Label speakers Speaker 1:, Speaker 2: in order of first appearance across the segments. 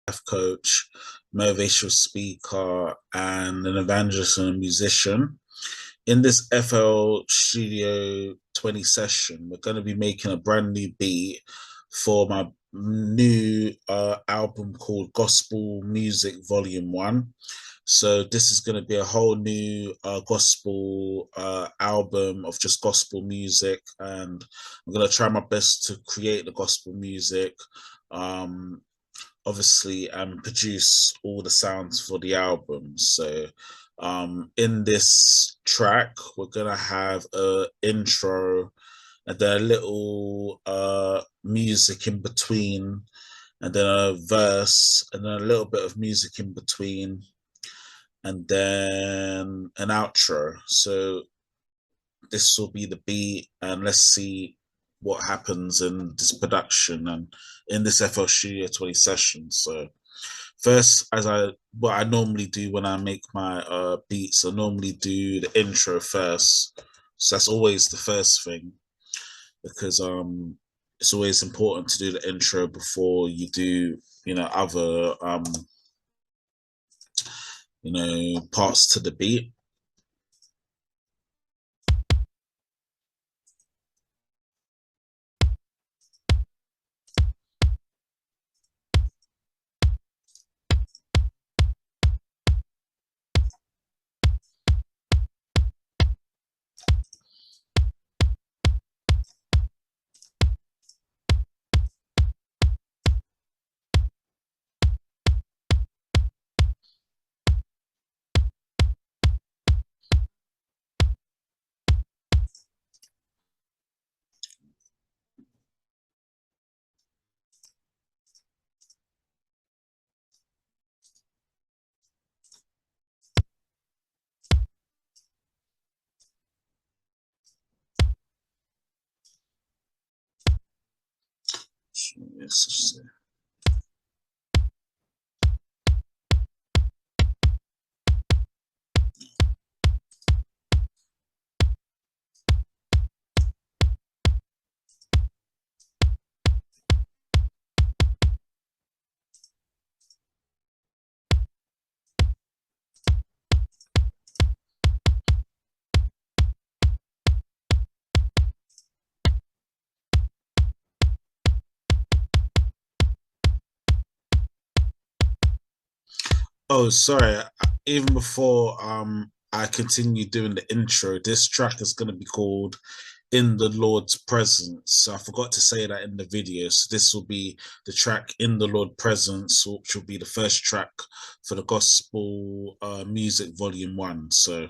Speaker 1: life coach, motivational speaker, and an evangelist and a musician. In this FL Studio 20 session, we're going to be making a brand new beat for my new album called Gospel Music Volume 1. So this is going to be a whole new gospel album of just gospel music, and I'm going to try my best to create the gospel music, obviously, and produce all the sounds for the album. So in this track, we're going to have an intro and then a little music in between, and then a verse, and then a little bit of music in between, and then an outro. So this will be the beat, and let's see what happens in this production and in this FL Studio 20 session. So first, what I normally do when I make my beats, I normally do the intro first. So that's always the first thing, because it's always important to do the intro before you do, other parts to the beat. Yes. Oh, sorry. Even before I continue doing the intro, this track is going to be called "In the Lord's Presence." So I forgot to say that in the video. So this will be the track "In the Lord's Presence," which will be the first track for the Gospel Music Volume 1. So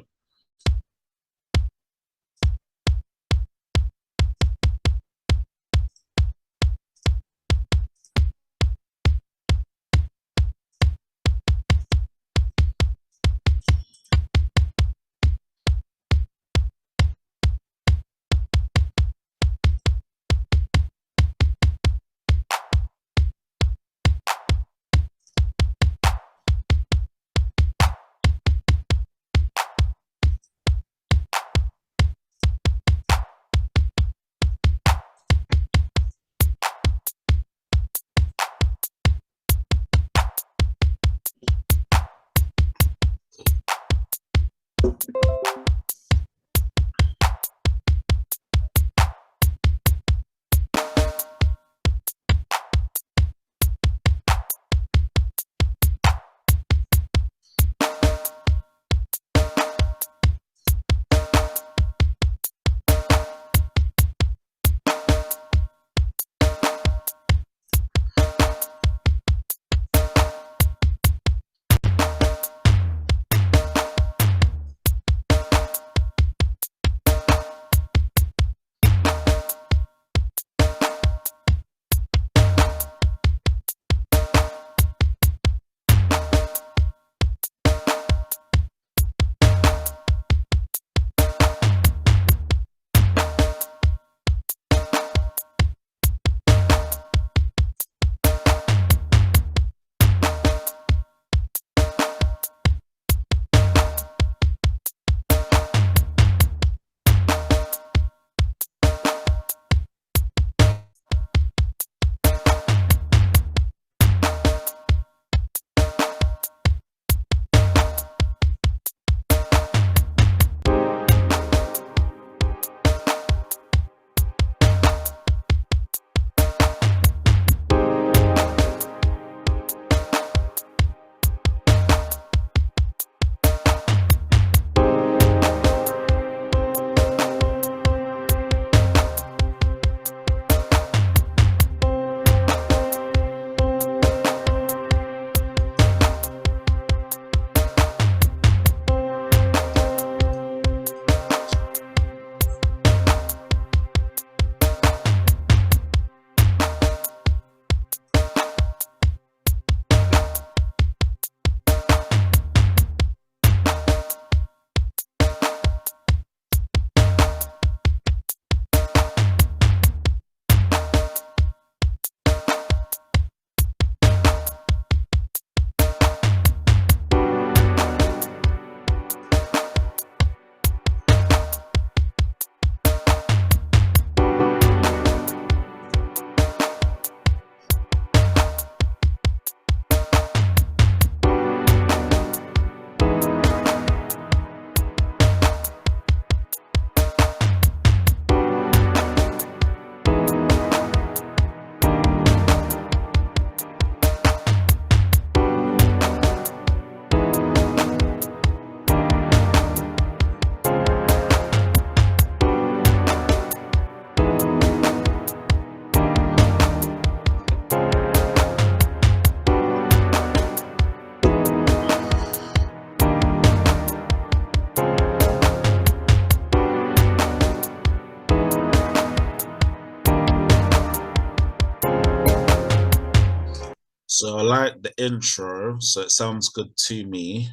Speaker 1: So I like the intro, so it sounds good to me.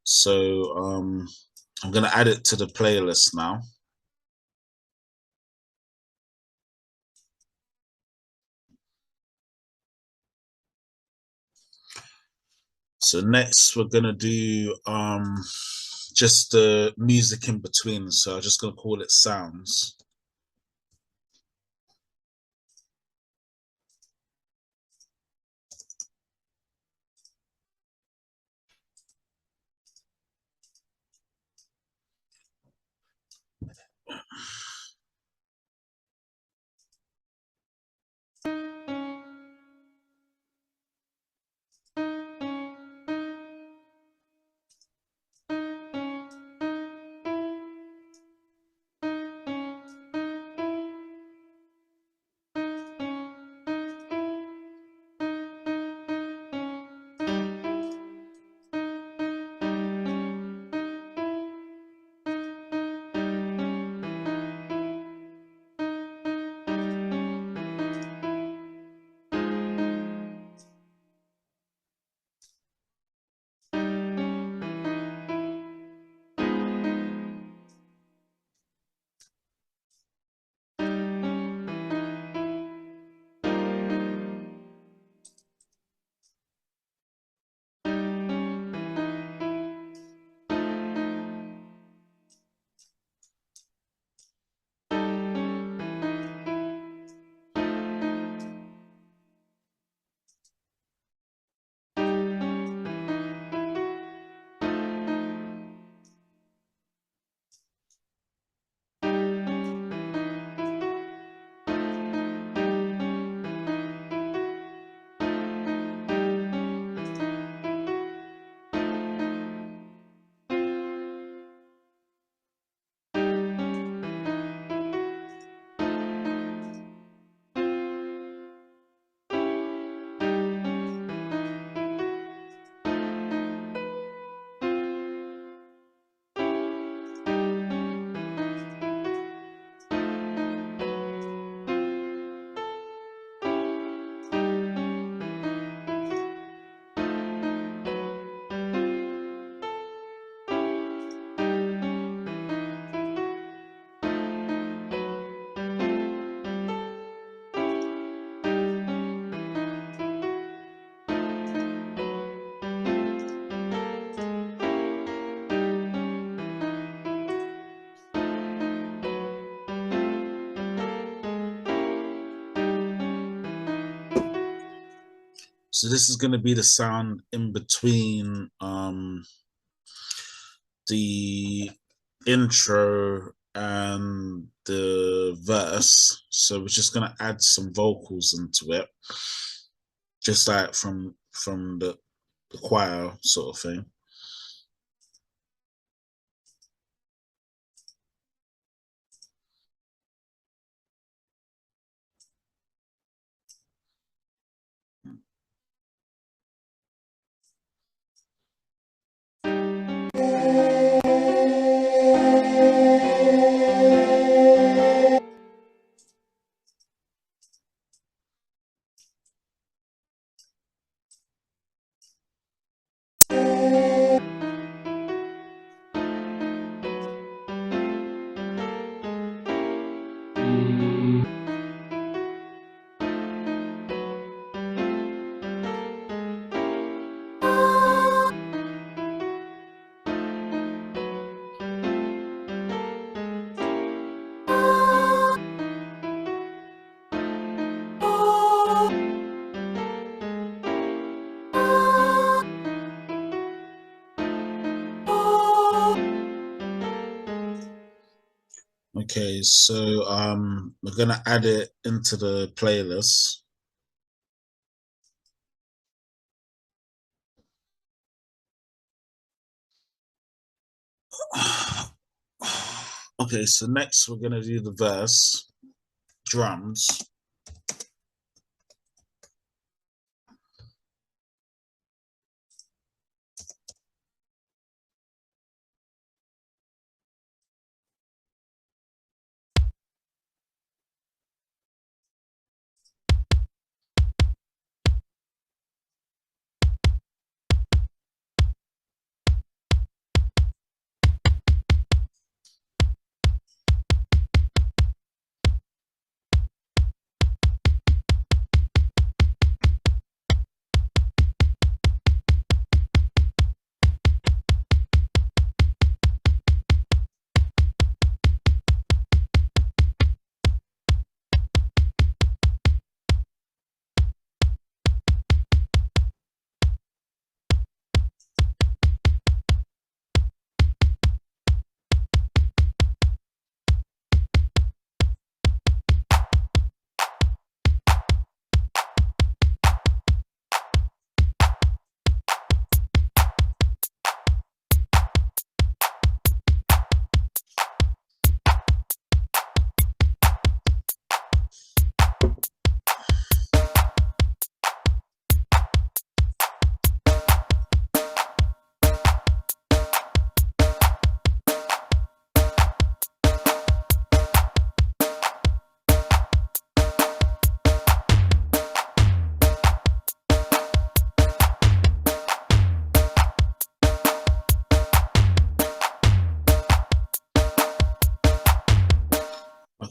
Speaker 1: So I'm gonna add it to the playlist now. So next we're gonna do just the music in between. So I'm just gonna call it sounds. So this is gonna be the sound in between the intro and the verse. So we're just gonna add some vocals into it, just like from the choir sort of thing. Okay, so we're gonna add it into the playlist. Okay, so next we're gonna do the verse, drums.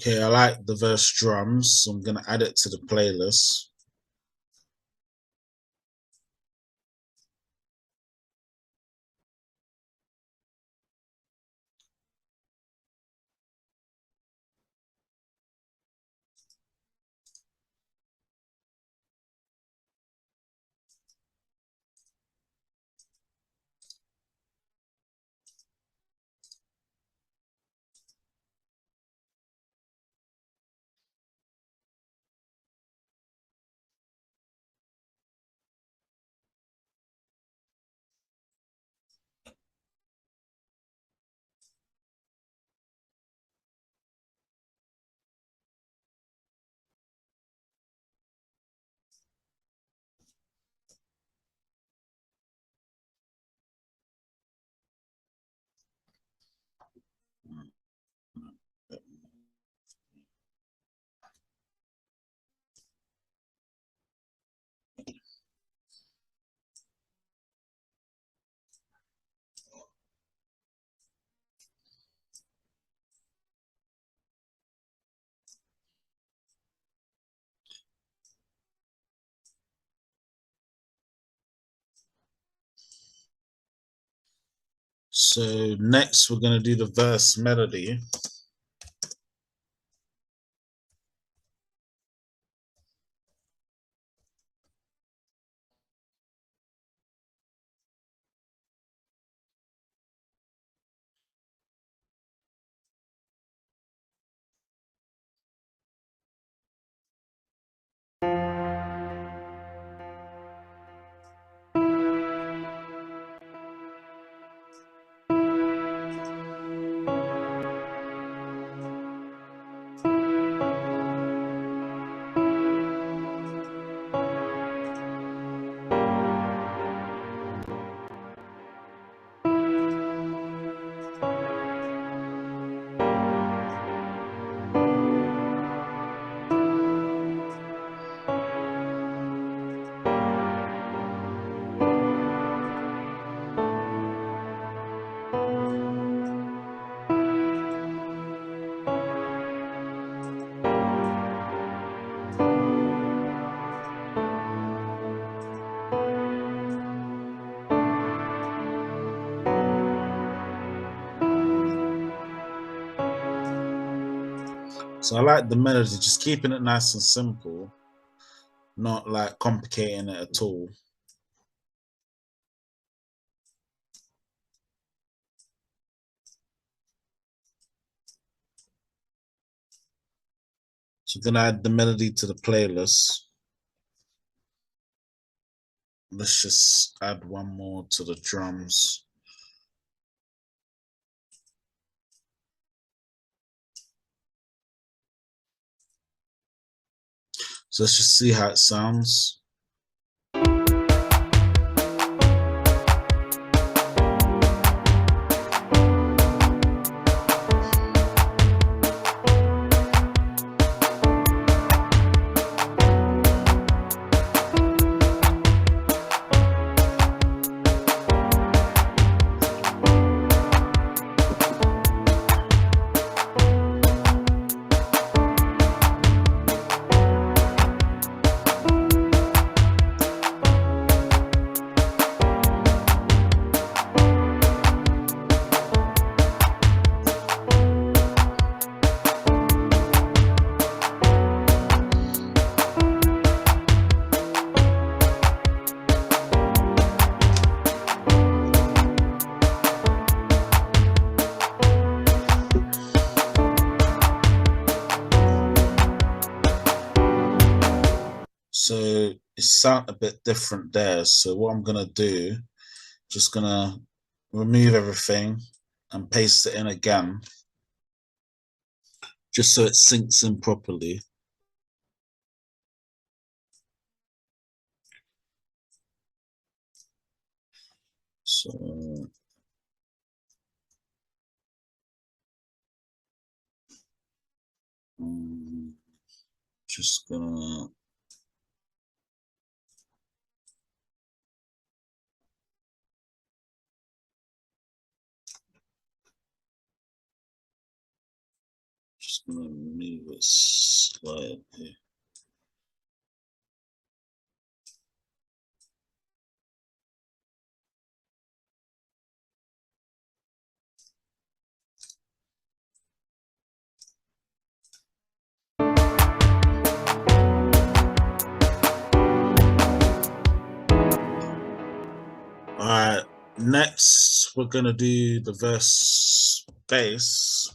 Speaker 1: Okay, I like the verse drums, so I'm going to add it to the playlist. So next we're going to do the verse melody. So I like the melody, just keeping it nice and simple, not like complicating it at all. So I'm gonna add the melody to the playlist. Let's just add one more to the drums. So let's just see how it sounds. So it sounds a bit different there. So what I'm gonna do, just gonna remove everything and paste it in again, just so it sinks in properly. So just gonna move move it slightly. Alright, next we're gonna do the verse bass.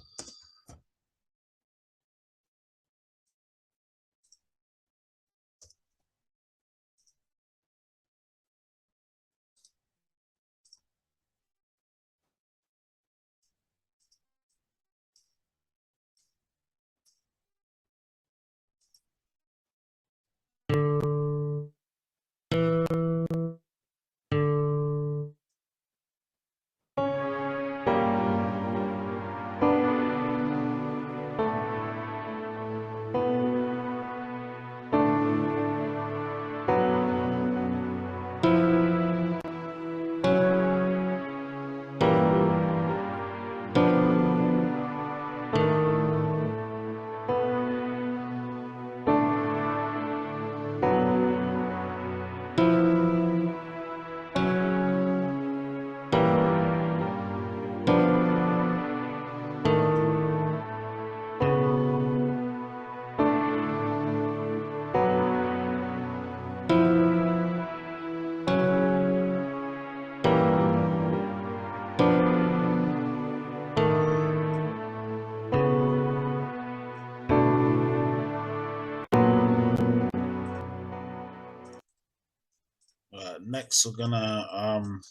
Speaker 1: Next we're gonna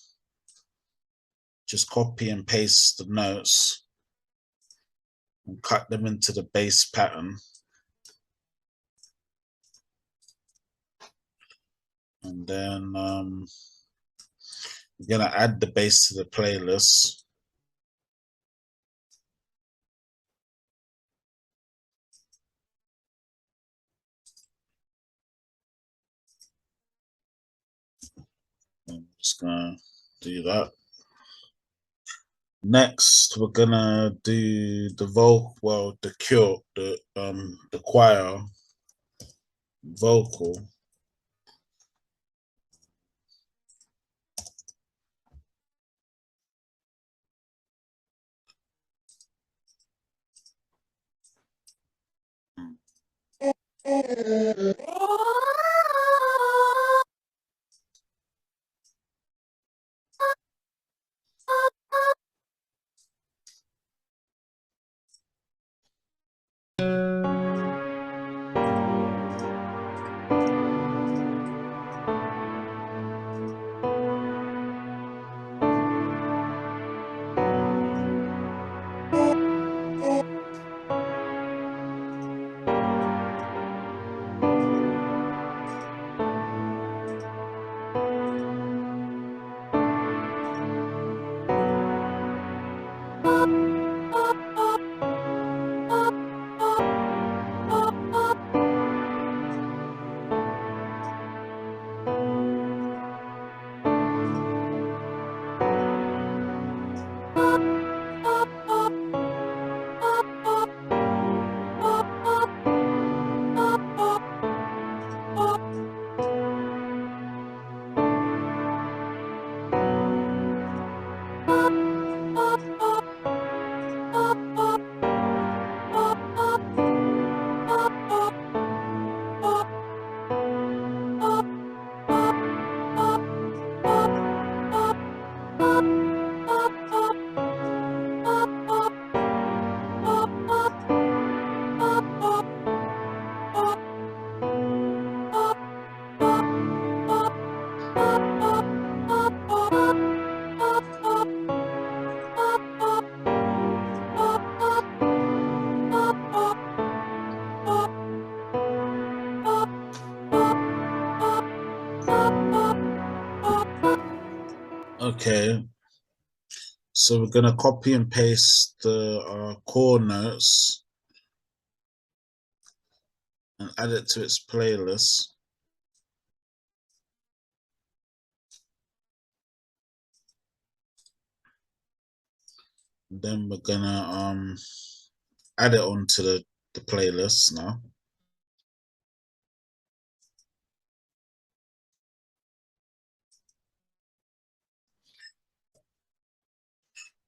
Speaker 1: just copy and paste the notes and cut them into the bass pattern. And then we're gonna add the bass to the playlist. I'm just gonna do that. Next, we're gonna do the the choir vocal. Okay, so we're gonna copy and paste the core notes and add it to its playlist. Then we're gonna add it onto the playlist now.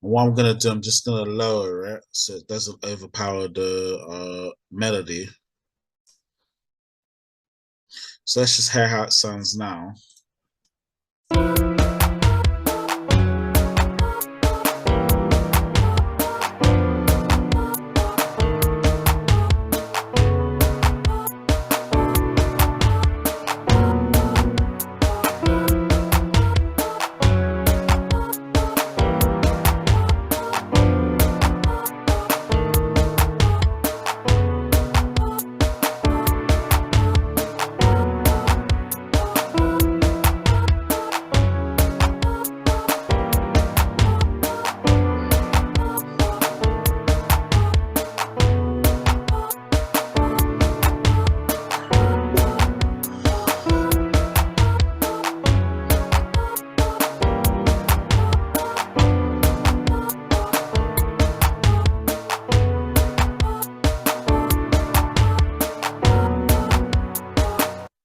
Speaker 1: What I'm gonna do, I'm just gonna lower it so it doesn't overpower the melody. So let's just hear how it sounds now.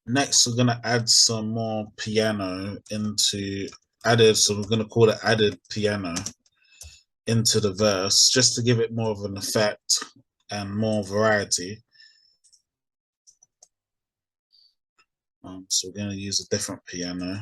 Speaker 1: Next, we're gonna add some more piano into added. So we're gonna call it added piano into the verse, just to give it more of an effect and more variety. So we're gonna use a different piano.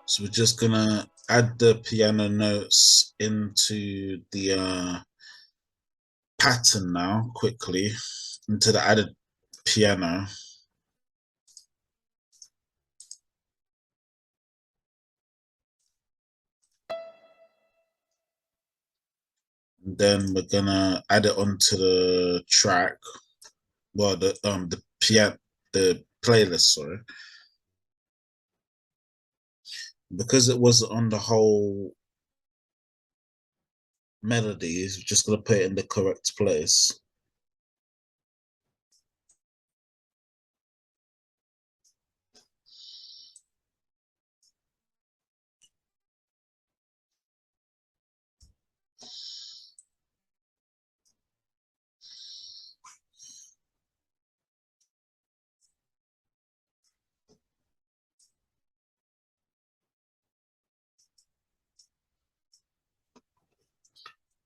Speaker 1: So we're just gonna add the piano notes into the pattern now, quickly, into the added piano. And then we're gonna add it onto the track. Well, the piano, the playlist, sorry. Because it wasn't on the whole melodies, we're just gonna put it in the correct place.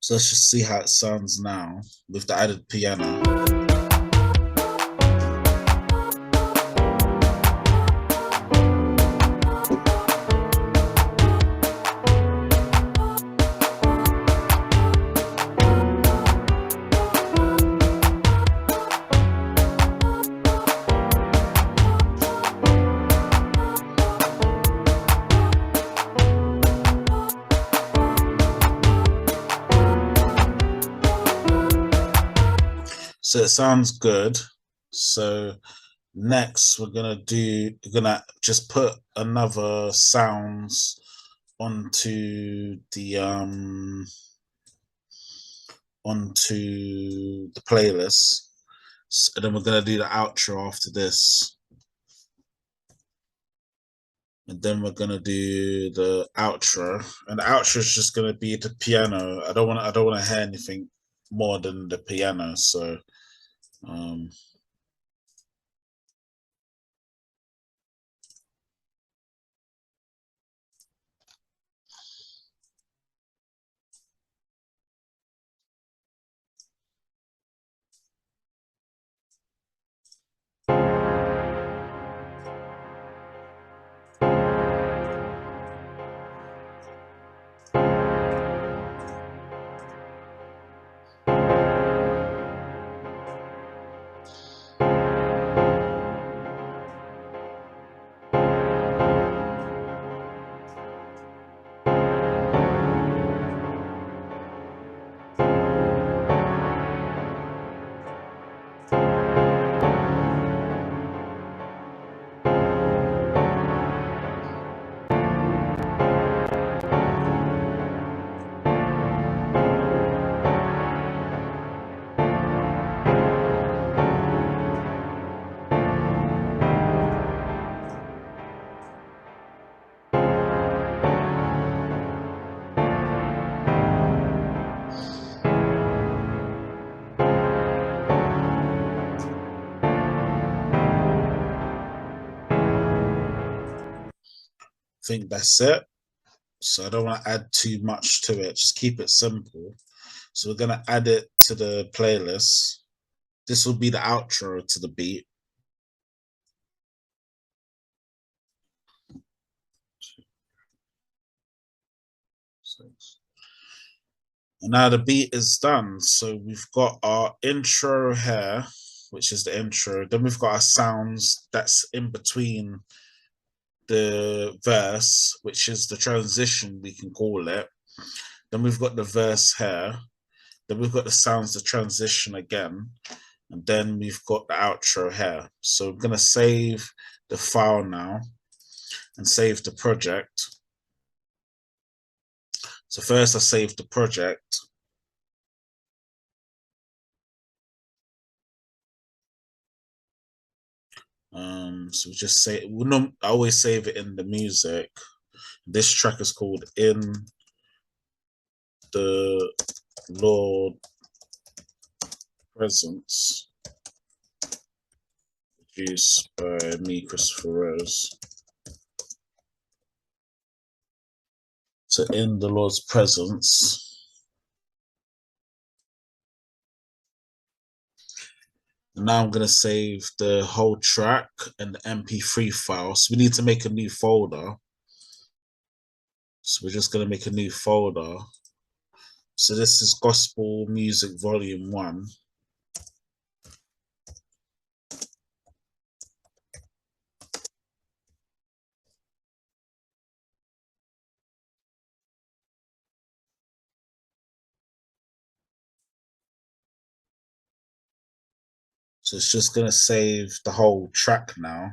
Speaker 1: So let's just see how it sounds now with the added piano. So it sounds good. So next we're gonna just put another sounds onto the playlist. And then we're gonna do the outro after this. And then we're gonna do the outro. And the outro is just gonna be the piano. I don't wanna hear anything more than the piano. So think that's it. So I don't want to add too much to it. Just keep it simple. So we're going to add it to the playlist. This will be the outro to the beat. And now the beat is done. So we've got our intro here, which is the intro. Then we've got our sounds that's in between the verse, which is the transition, we can call it. Then we've got the verse here. Then we've got the sounds, the transition again. And then we've got the outro here. So I'm going to save the file now and save the project. So first I saved the project. So we just say, I always save it in the music. This track is called In the Lord Presence, produced by me, Christopher Rose. So In the Lord's Presence. And now I'm going to save the whole track and the MP3 file. So we need to make a new folder. So we're just going to make a new folder. So this is Gospel Music Volume 1. So it's just going to save the whole track now.